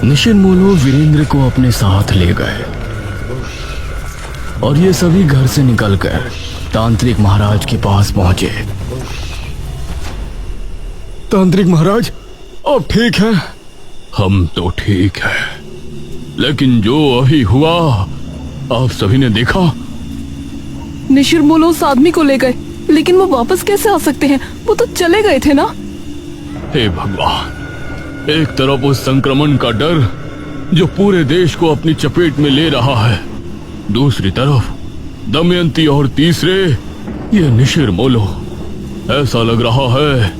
निशिरमोलो वीरेंद्र को अपने साथ ले गए और ये सभी घर से निकलकर तांत्रिक महाराज के पास पहुंचे। तांत्रिक महाराज, आप ठीक हैं? हम तो ठीक हैं, लेकिन जो अभी हुआ आप सभी ने देखा। निशिरमोलो उस आदमी को ले गए, लेकिन वो वापस कैसे आ सकते हैं? वो तो चले गए थे ना। हे भगवान, एक तरफ उस संक्रमण का डर जो पूरे देश को अपनी चपेट में ले रहा है, दूसरी तरफ दमयंती और तीसरे ये निशिरमोलो। ऐसा लग रहा है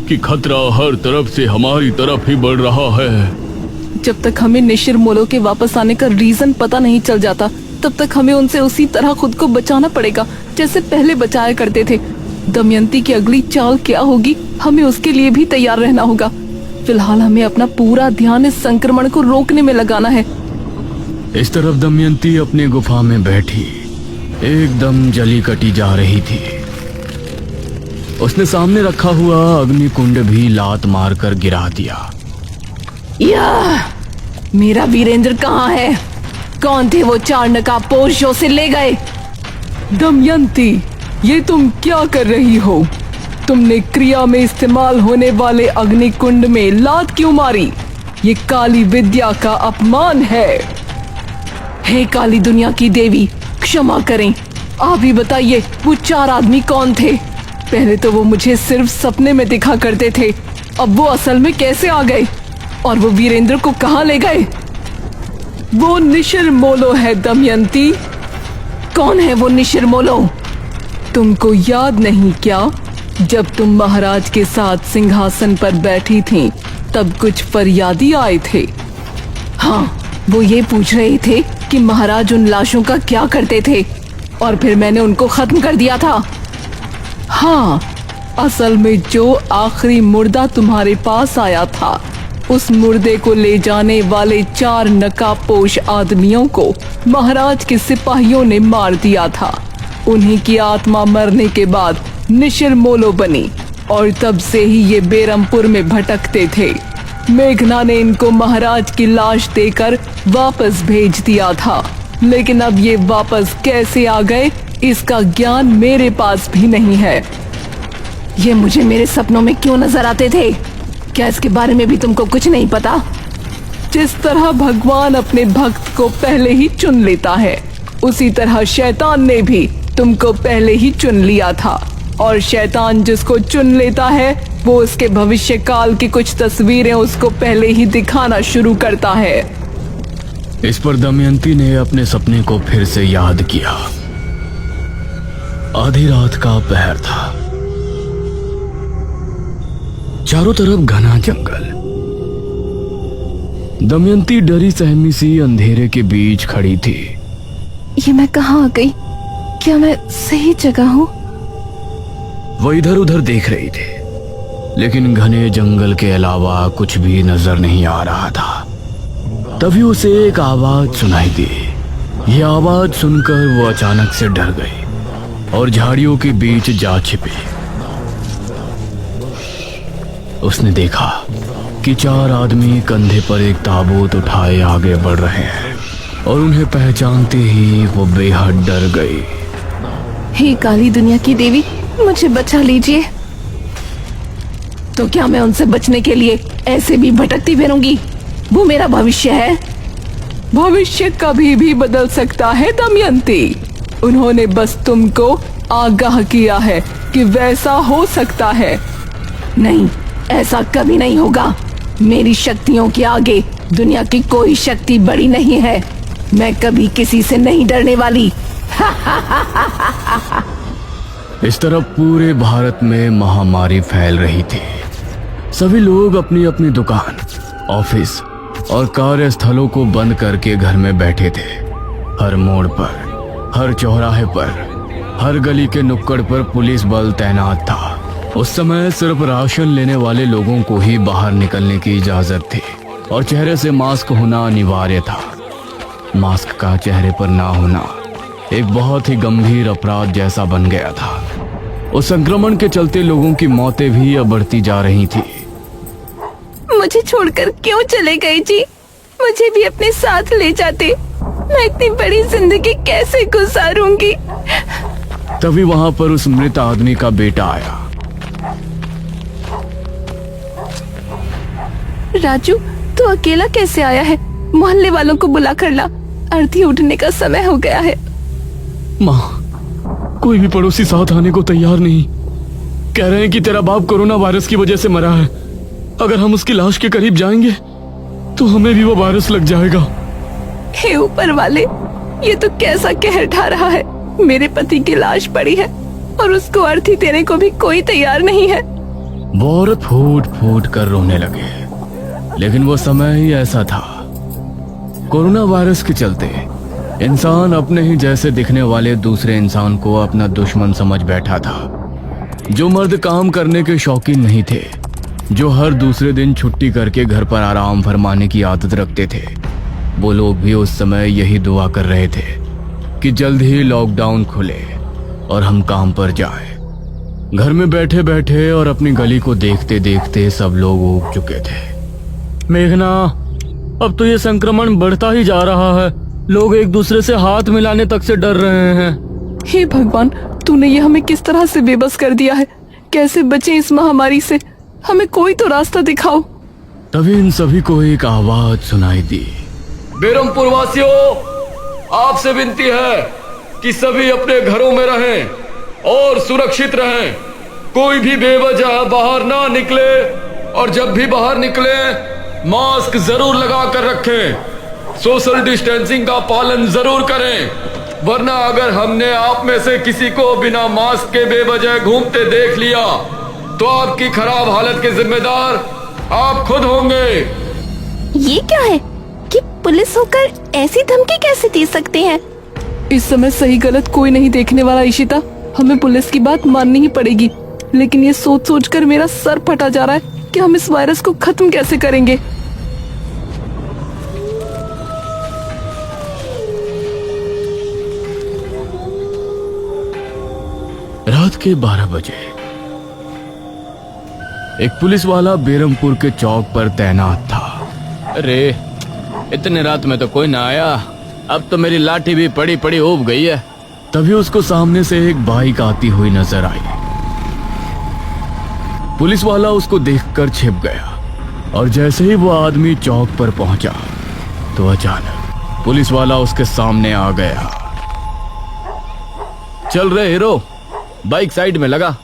कि खतरा हर तरफ से हमारी तरफ ही बढ़ रहा है। जब तक हमें निशिरमोलो के वापस आने का रीजन पता नहीं चल जाता, तब तक हमें उनसे उसी तरह खुद को बचाना पड़ेगा जैसे पहले बचाया करते थे। दमयंती की अगली चाल क्या होगी, हमें उसके लिए भी तैयार रहना होगा। फिलहाल हमें अपना पूरा ध्यान इस संक्रमण को रोकने में लगाना है। इस तरफ दमयंती अपनी गुफा में बैठी एकदम जली कटी जा रही थी। उसने सामने रखा हुआ अग्निकुंड भी लात मारकर गिरा दिया। मेरा वीरेंद्र कहाँ है? कौन थे वो 4 नकाबपोश जो उसे ले गए? दमयंती, ये तुम क्या कर रही हो? तुमने क्रिया में इस्तेमाल होने वाले अग्निकुंड में लात क्यों मारी? ये काली विद्या का अपमान है। हे काली दुनिया की देवी, क्षमा करें। आप ही बताइए, वो 4 आदमी कौन थे? पहले तो वो मुझे सिर्फ सपने में दिखा करते थे, अब वो असल में कैसे आ गए? और वो वीरेंद्र को कहाँ ले गए? वो निशिरमोलो है दमयंती। कौन है वो निशिरमोलो? तुमको याद नहीं क्या, जब तुम महाराज के साथ सिंहासन पर बैठी थीं, तब कुछ फरियादी आए थे। हाँ, वो ये पूछ रहे थे कि महाराज उन लाशों का क्या करते थे, और फिर मैंने उनको खत्म कर दिया था। हाँ, असल में जो आखिरी मुर्दा तुम्हारे पास आया था, उस मुर्दे को ले जाने वाले 4 नकाबपोश आदमियों को महाराज के सिपाहियों ने मार दिया था। उन्हीं की आत्मा मरने के बाद निशिरमोलो बनी और तब से ही ये बेरमपुर में भटकते थे। मेघना ने इनको महाराज की लाश देकर वापस भेज दिया था, लेकिन अब ये वापस कैसे आ गए इसका ज्ञान मेरे पास भी नहीं है। ये मुझे मेरे सपनों में क्यों नजर आते थे? क्या इसके बारे में भी तुमको कुछ नहीं पता? जिस तरह भगवान अपने भक्त को पहले ही चुन लेता है, उसी तरह शैतान ने भी तुमको पहले ही चुन लिया था, और शैतान जिसको चुन लेता है वो उसके भविष्य काल की कुछ तस्वीरें उसको पहले ही दिखाना शुरू करता है। इस पर दमयंती ने अपने सपने को फिर से याद किया। आधी रात का पहर था, चारों तरफ घना जंगल। दमयंती डरी सहमी सी अंधेरे के बीच खड़ी थी। ये मैं कहाँ आ गई? क्या मैं सही जगह हूँ? वो इधर उधर देख रही थी, लेकिन घने जंगल के अलावा कुछ भी नजर नहीं आ रहा था। तभी उसे एक आवाज सुनाई दी। यह आवाज सुनकर वो अचानक से डर गई और झाड़ियों के बीच जा छिपी। उसने देखा कि 4 आदमी कंधे पर एक ताबूत उठाए आगे बढ़ रहे हैं, और उन्हें पहचानते ही वो बेहद डर गई। हे काली दुनिया की देवी, मुझे बचा लीजिए। तो क्या मैं उनसे बचने के लिए ऐसे भी भटकती फिरूंगी? वो मेरा भविष्य है। भविष्य कभी भी बदल सकता है दमयंती। उन्होंने बस तुमको आगाह किया है कि वैसा हो सकता है। नहीं, ऐसा कभी नहीं होगा। मेरी शक्तियों के आगे दुनिया की कोई शक्ति बड़ी नहीं है। मैं कभी किसी से नहीं डरने वाली। इस तरफ पूरे भारत में महामारी फैल रही थी। सभी लोग अपनी अपनी दुकान, ऑफिस और कार्यस्थलों को बंद करके घर में बैठे थे। हर मोड़ पर, हर चौराहे पर, हर गली के नुक्कड़ पर पुलिस बल तैनात था। उस समय सिर्फ राशन लेने वाले लोगों को ही बाहर निकलने की इजाजत थी, और चेहरे से मास्क होना अनिवार्य था। मास्क का चेहरे पर ना होना एक बहुत ही गंभीर अपराध जैसा बन गया था। उस संक्रमण के चलते लोगों की मौतें भी अब बढ़ती जा रही थी। मुझे छोड़कर क्यों चले गए जी? मुझे भी अपने साथ ले जाते। मैं इतनी बड़ी जिंदगी कैसे गुजारूंगी। तभी वहां पर उस मृत आदमी का बेटा आया। राजू, तू अकेला कैसे आया है? मोहल्ले वालों को बुला कर ला, अर्थी उठने का समय हो गया है। माँ, कोई भी पड़ोसी साथ आने को तैयार नहीं। कह रहे हैं कि तेरा बाप कोरोना वायरस की वजह से मरा है। अगर हम उसकी लाश के करीब जाएंगे तो हमें भी वो वायरस लग जाएगा। हे ऊपर वाले, ये तो कैसा कहर ढा रहा है। मेरे पति की लाश पड़ी है और उसको अर्थी देने को भी कोई तैयार नहीं है। वो औरत फूट फूट कर रोने लगे। लेकिन वो समय ही ऐसा था। कोरोना वायरस के चलते इंसान अपने ही जैसे दिखने वाले दूसरे इंसान को अपना दुश्मन समझ बैठा था। जो मर्द काम करने के शौकीन नहीं थे, जो हर दूसरे दिन छुट्टी करके घर पर आराम फरमाने की आदत रखते थे, वो लोग भी उस समय यही दुआ कर रहे थे कि जल्द ही लॉकडाउन खुले और हम काम पर जाएं। घर में बैठे बैठे और अपनी गली को देखते देखते सब लोग ऊब चुके थे। मेघना, अब तो ये संक्रमण बढ़ता ही जा रहा है। लोग एक दूसरे से हाथ मिलाने तक से डर रहे हैं। हे भगवान, तूने ये हमें किस तरह से बेबस कर दिया है। कैसे बचे इस महामारी से? हमें कोई तो रास्ता दिखाओ। तभी इन सभी को एक आवाज सुनाई दी। बेरमपुर वासियों, आपसे विनती है कि सभी अपने घरों में रहें और सुरक्षित रहें। कोई भी बेवजह बाहर ना निकले और जब भी बाहर निकले मास्क जरूर लगा कर रखें। सोशल डिस्टेंसिंग का पालन जरूर करें, वरना अगर हमने आप में से किसी को बिना मास्क के बेवजह घूमते देख लिया तो आपकी खराब हालत के जिम्मेदार आप खुद होंगे। ये क्या है कि पुलिस होकर ऐसी धमकी कैसे दे सकते हैं? इस समय सही गलत कोई नहीं देखने वाला इशिता। हमें पुलिस की बात माननी ही पड़ेगी। लेकिन ये सोच सोच कर मेरा सर फटा जा रहा है कि हम इस वायरस को खत्म कैसे करेंगे। रात के 12 बजे एक पुलिस वाला बेरमपुर के चौक पर तैनात था। अरे, इतने रात में तो कोई ना आया। अब तो मेरी लाठी भी पड़ी पड़ी ऊब गई है। तभी उसको सामने से एक बाइक आती हुई नजर आई। पुलिस वाला उसको देखकर छिप गया और जैसे ही वो आदमी चौक पर पहुंचा तो अचानक पुलिस वाला उसके सामने आ गया। चल रहे हीरो, बाइक साइड में लगा।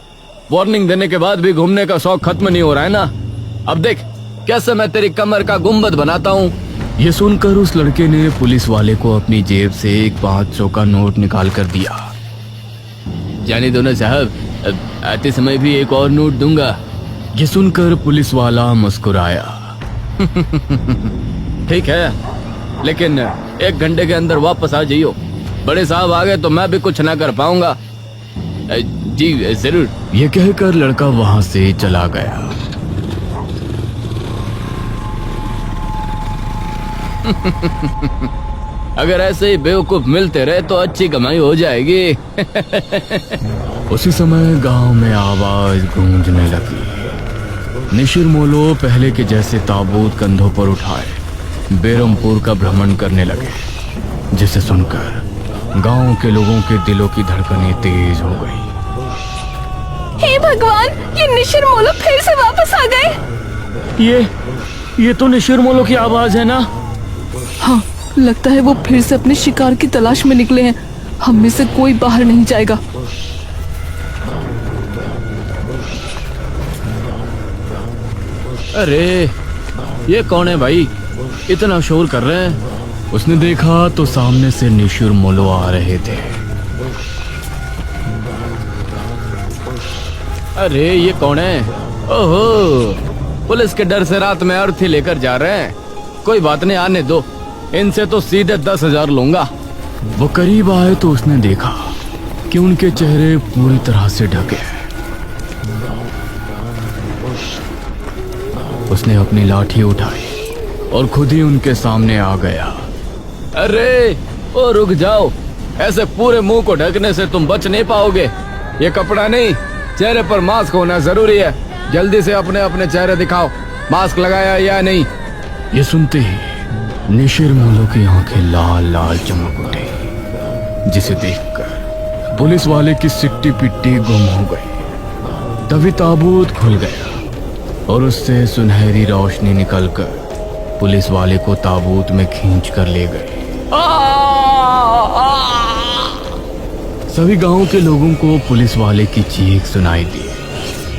वार्निंग देने के बाद भी घूमने का शौक खत्म नहीं हो रहा है ना? अब देख कैसे मैं तेरी कमर का गुंबद बनाता हूँ। ये सुनकर उस लड़के ने पुलिस वाले को अपनी जेब से एक 500 का नोट निकाल कर दिया। जाने दो ना साहब, आते समय भी एक और नोट दूंगा। ये सुनकर पुलिस वाला मुस्कुराया। ठीक है, लेकिन 1 घंटे के अंदर वापस आ जाइयो। बड़े साहब आ गए तो मैं भी कुछ ना कर पाऊंगा। जी जरूर। ये कहकर लड़का वहां से चला गया। अगर ऐसे ही बेवकूफ मिलते रहे तो अच्छी कमाई हो जाएगी। उसी समय गांव में आवाज गूंजने लगी। निशिर मोलो पहले के जैसे ताबूत कंधों पर उठाए बेरमपुर का भ्रमण करने लगे, जिसे सुनकर गांव के लोगों के दिलों की धड़कनें तेज हो गई। हे भगवान, ये निशिर मोलो फिर से वापस आ गए। ये तो निशिर मोलो की आवाज है ना? हाँ, लगता है वो फिर से अपने शिकार की तलाश में निकले हैं। हम में से कोई बाहर नहीं जाएगा। अरे, ये कौन है भाई? इतना शोर कर रहे हैं। उसने देखा तो सामने से निशिर मोलो आ रहे थे। अरे, ये कौन है? ओहो, पुलिस के डर से रात में अर्थी लेकर जा रहे हैं। कोई बात नहीं, आने दो। इनसे तो सीधे 10,000 लूंगा। वो करीब आए तो उसने देखा कि उनके चेहरे पूरी तरह से ढके हैं। उसने अपनी लाठी उठाई और खुद ही उनके सामने आ गया। अरे, ओ रुक जाओ। ऐसे पूरे मुंह को ढकने से तुम बच नहीं पाओगे। ये कपड़ा नहीं, चेहरे पर मास्क होना जरूरी है। जल्दी से अपने अपने चेहरे दिखाओ। मास्क लगाया या नहीं? ये सुनते ही निशिर मोलो की आंखें लाल लाल चमक उठी, जिसे देखकर पुलिस वाले की सिट्टी पिट्टी गुम हो गई। तभी ताबूत खुल गया और उससे सुनहरी रोशनी निकलकर पुलिस वाले को ताबूत में खींच कर ले गए। सभी गांव के लोगों को पुलिस वाले की चीख सुनाई दी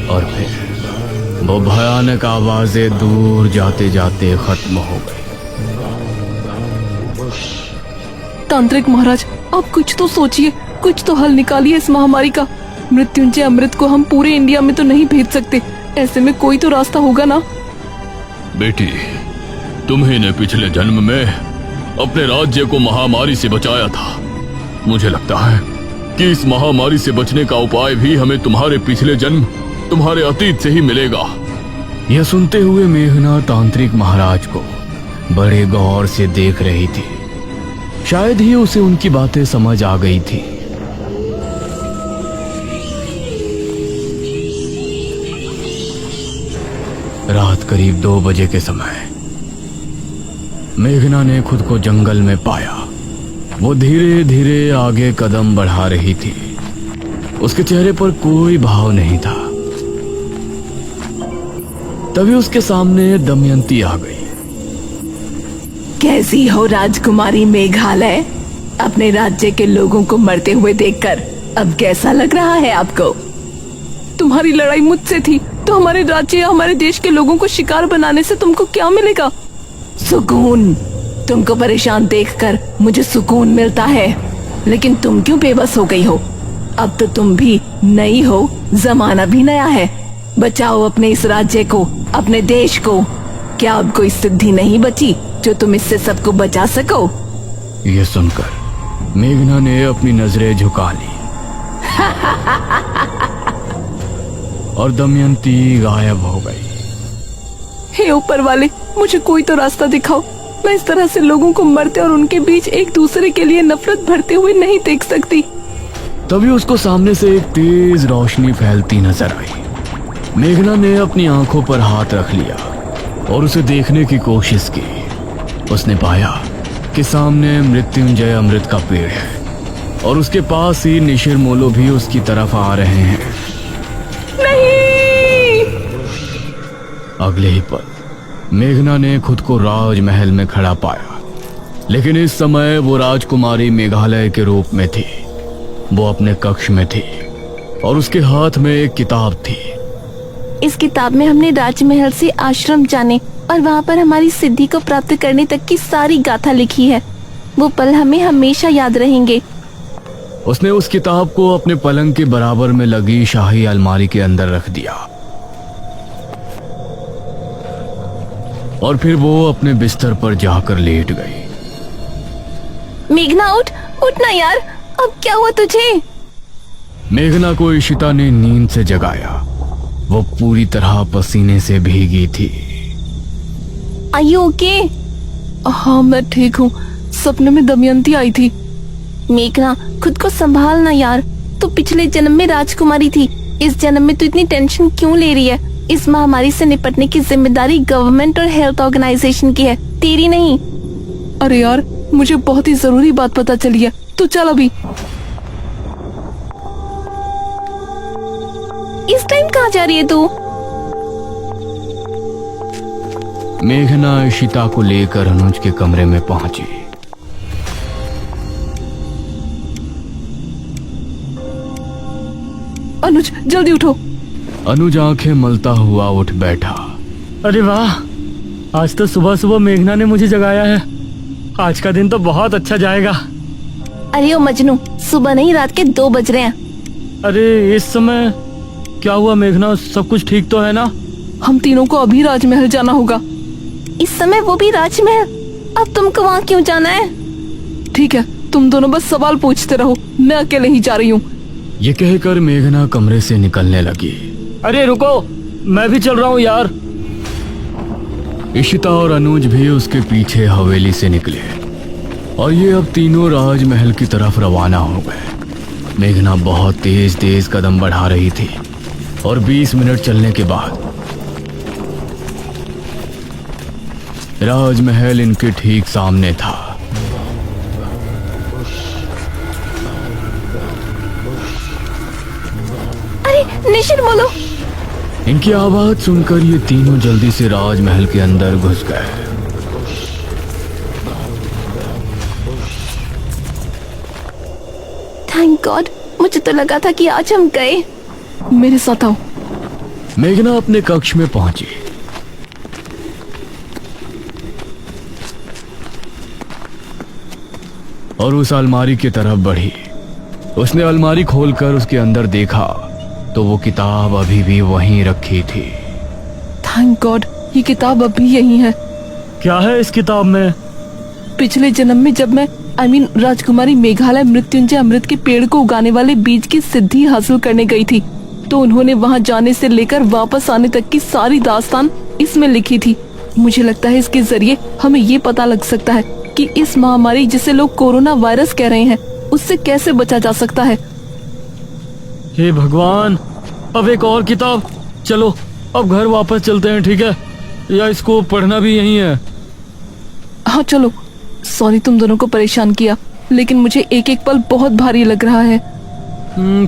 और फिर वो भयानक आवाजें दूर जाते जाते खत्म हो गई। तांत्रिक महाराज, आप कुछ तो सोचिए, कुछ तो हल निकालिए इस महामारी का। मृत्युंजय अमृत को हम पूरे इंडिया में तो नहीं भेज सकते, ऐसे में कोई तो रास्ता होगा ना। बेटी, तुम्ही ने पिछले जन्म में अपने राज्य को महामारी से बचाया था। मुझे लगता है कि इस महामारी से बचने का उपाय भी हमें तुम्हारे पिछले जन्म, तुम्हारे अतीत से ही मिलेगा। यह सुनते हुए मेघना तांत्रिक महाराज को बड़े गौर से देख रही थी। शायद ही उसे उनकी बातें समझ आ गई थी। रात करीब 2 बजे के समय मेघना ने खुद को जंगल में पाया। वो धीरे धीरे आगे कदम बढ़ा रही थी। उसके चेहरे पर कोई भाव नहीं था। तभी उसके सामने दमयंती आ गई। कैसी हो राजकुमारी मेघालय? अपने राज्य के लोगों को मरते हुए देखकर अब कैसा लग रहा है आपको? तुम्हारी लड़ाई मुझसे थी तो हमारे राज्य या हमारे देश के लोगों को शिकार बनाने से तुमको क्या मिलेगा? सुकून। तुमको परेशान देखकर मुझे सुकून मिलता है, लेकिन तुम क्यों बेबस हो गई हो? अब तो तुम भी नई हो, जमाना भी नया है। बचाओ अपने इस राज्य को, अपने देश को। क्या अब कोई सिद्धि नहीं बची जो तुम इससे सबको बचा सको? यह सुनकर मेघना ने अपनी नजरें झुका ली और दमयंती गायब हो गई। हे ऊपर वाले, मुझे कोई तो रास्ता दिखाओ। मैं इस तरह से लोगों को मरते और उनके बीच एक दूसरे के लिए नफरत भरते हुए नहीं देख सकती। तभी उसको सामने से एक तेज रोशनी फैलती नजर आई। मेघना ने अपनी आंखों पर हाथ रख लिया और उसे देखने की कोशिश की। उसने पाया कि सामने मृत्युंजय अमृत का पेड़ है और उसके पास ही निशिर मोलो भी उसकी तरफ आ रहे हैं। नहीं! अगले ही पल मेघना ने खुद को राजमहल में खड़ा पाया, लेकिन इस समय वो राजकुमारी मेघालय के रूप में थी। वो अपने कक्ष में थी और उसके हाथ में एक किताब थी। इस किताब में हमने राजमहल से आश्रम जाने और वहाँ पर हमारी सिद्धि को प्राप्त करने तक की सारी गाथा लिखी है। वो पल हमें हमेशा याद रहेंगे। उसने उस किताब को अपने पलंग के बराबर में लगी शाही अलमारी के अंदर रख दिया और फिर वो अपने बिस्तर पर जाकर लेट गई। मेघना उठ ना यार, अब क्या हुआ तुझे? मेघना को इशिता ने नींद से जगाया। वो पूरी तरह पसीने से भीगी थी। Are you okay? हाँ, मैं ठीक हूँ। सपने में दमयंती आई थी। मेघना, खुद को संभाल ना यार। तू पिछले जन्म में राजकुमारी थी, इस जन्म में तू इतनी टेंशन क्यों ले रही है? इस महामारी से निपटने की जिम्मेदारी गवर्नमेंट और हेल्थ ऑर्गेनाइजेशन की है, तेरी नहीं। अरे यार, मुझे बहुत ही जरूरी बात पता चली है। तू चल अभी। इस टाइम कहाँ जा रही है तू? मेघना इशिता को लेकर अनुज के कमरे में पहुंची। अनुज, जल्दी उठो। अनुज आंखें मलता हुआ उठ बैठा। अरे वाह, आज तो सुबह सुबह मेघना ने मुझे जगाया है। आज का दिन तो बहुत अच्छा जाएगा। अरे ओ मजनू, सुबह नहीं, रात के 2 बज रहे हैं। अरे इस समय क्या हुआ मेघना, सब कुछ ठीक तो है ना? हम तीनों को अभी राजमहल जाना होगा। इस समय वो भी राजमहल? अब तुमको वहाँ क्यों जाना है? ठीक है, तुम दोनों बस सवाल पूछते रहो, मैं अकेले ही जा रही हूँ। ये कहकर मेघना कमरे से निकलने लगी। अरे रुको, मैं भी चल रहा हूँ यार। इशिता और अनुज भी उसके पीछे हवेली से निकले और ये अब तीनों राजमहल की तरफ रवाना हो गए। मेघना बहुत तेज तेज कदम बढ़ा रही थी और 20 मिनट चलने के बाद राजमहल इनके ठीक सामने था। अरे निशिर बोलो। इनकी आवाज सुनकर ये तीनों जल्दी से राजमहल के अंदर घुस गए। थैंक गॉड, मुझे तो लगा था कि आज हम गए। मेरे साथ आओ। मेघना अपने कक्ष में पहुंची। और उस अलमारी की तरफ बढ़ी। उसने अलमारी खोलकर उसके अंदर देखा तो वो किताब अभी भी वहीं रखी थी। थैंक गॉड, ये किताब अभी यही है। क्या है इस किताब में? पिछले जन्म में जब मैं राजकुमारी मेघालय मृत्युंजय अमृत के पेड़ को उगाने वाले बीज की सिद्धि हासिल करने गई थी, तो उन्होंने वहां जाने से लेकर वापस आने तक की सारी दास्तान इसमें लिखी थी। मुझे लगता है इसके जरिए हमें ये पता लग सकता है कि इस महामारी जिसे लोग कोरोना वायरस कह रहे हैं, उससे कैसे बचा जा सकता है। हे भगवान, अब एक और किताब। चलो अब घर वापस चलते हैं, ठीक है? या इसको पढ़ना भी यही है? हाँ चलो। सॉरी तुम दोनों को परेशान किया, लेकिन मुझे एक एक पल बहुत भारी लग रहा है।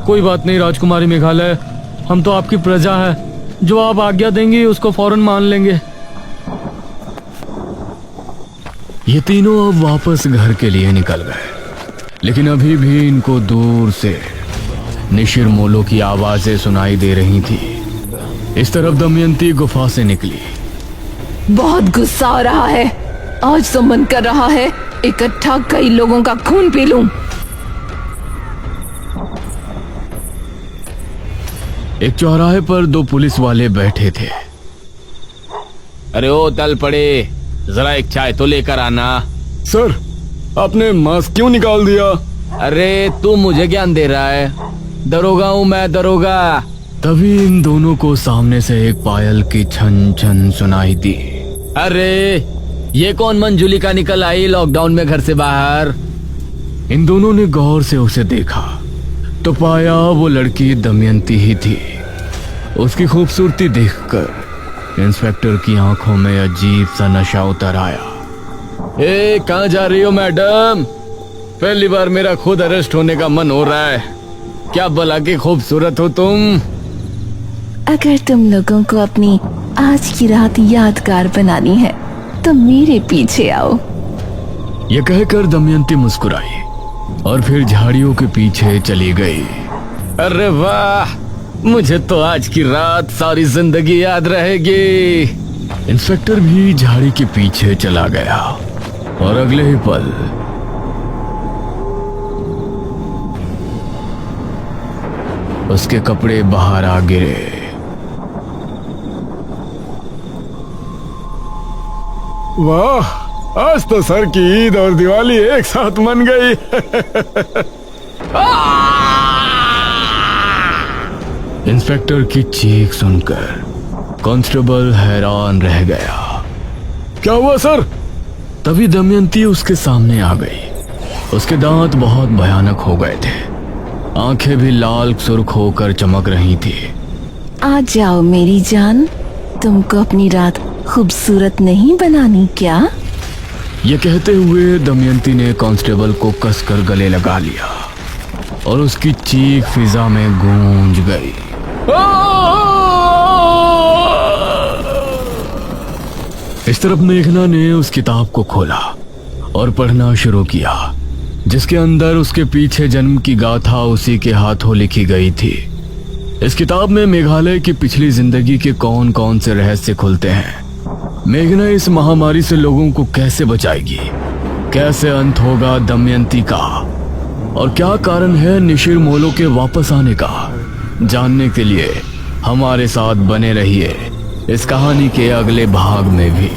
कोई बात नहीं राजकुमारी मेघालय, हम तो आपकी प्रजा है। जो आप आज्ञा देंगी उसको फौरन मान लेंगे। ये तीनों अब वापस घर के लिए निकल गए, लेकिन अभी भी इनको दूर से निशिर मोलो की आवाजें सुनाई दे रही थी। इस तरफ दमयंती गुफा से निकली। बहुत गुस्सा आ रहा है। आज तो मन कर रहा है इकट्ठा कई लोगों का खून पी लूं। एक चौराहे पर दो पुलिस वाले बैठे थे। अरे ओ तल पड़े, जरा एक चाय तो लेकर आना। सर, आपने मास्क क्यों निकाल दिया? अरे तू मुझे ज्ञान दे रहा है? दरोगा हूँ मैं, दरोगा। तभी इन दोनों को सामने से एक पायल की छन छन सुनाई दी। अरे ये कौन मंजुलिका निकल आई लॉकडाउन में घर से बाहर? इन दोनों ने गौर से उसे देखा तो पाया वो लड़की दमयंती ही थी। उसकी खूबसूरती देखकर इंस्पेक्टर की आंखों में अजीब सा नशा उतर आया। ए कहाँ जा रही हो मैडम? पहली बार मेरा खुद अरेस्ट होने का मन हो रहा है। क्या भला की खूबसूरत हो तुम। अगर तुम लोगों को अपनी आज की रात यादगार बनानी है तो मेरे पीछे आओ। ये कहकर दमयंती मुस्कुराई और फिर झाड़ियों के पीछे चली गई। अरे वाह, मुझे तो आज की रात सारी जिंदगी याद रहेगी। इंस्पेक्टर भी झाड़ी के पीछे चला गया और अगले ही पल उसके कपड़े बाहर आ गिरे। वाह, आज तो सर की ईद और दिवाली एक साथ मन गई। इंस्पेक्टर की चीख सुनकर कांस्टेबल हैरान रह गया। क्या हुआ सर? तभी दमयंती उसके सामने आ गई। उसके दांत बहुत भयानक हो गए थे, आंखें भी लाल सुर्ख होकर चमक रही थी। आ जाओ मेरी जान, तुमको अपनी रात खूबसूरत नहीं बनानी क्या? ये कहते हुए दमयंती ने कांस्टेबल को कसकर गले लगा लिया और उसकी चीख फिजा में गूंज गई। इस तरफ मेघना ने उस किताब को खोला और पढ़ना शुरू किया, जिसके अंदर उसके पीछे जन्म की गाथा उसी के हाथों लिखी गई थी। इस किताब में मेघालय की पिछली जिंदगी के कौन कौन से रहस्य खुलते हैं। मेघना इस महामारी से लोगों को कैसे बचाएगी, कैसे अंत होगा दमयंती का, और क्या कारण है निशिर मोलो के वापस आने का। जानने के लिए हमारे साथ बने रहिए इस कहानी के अगले भाग में भी।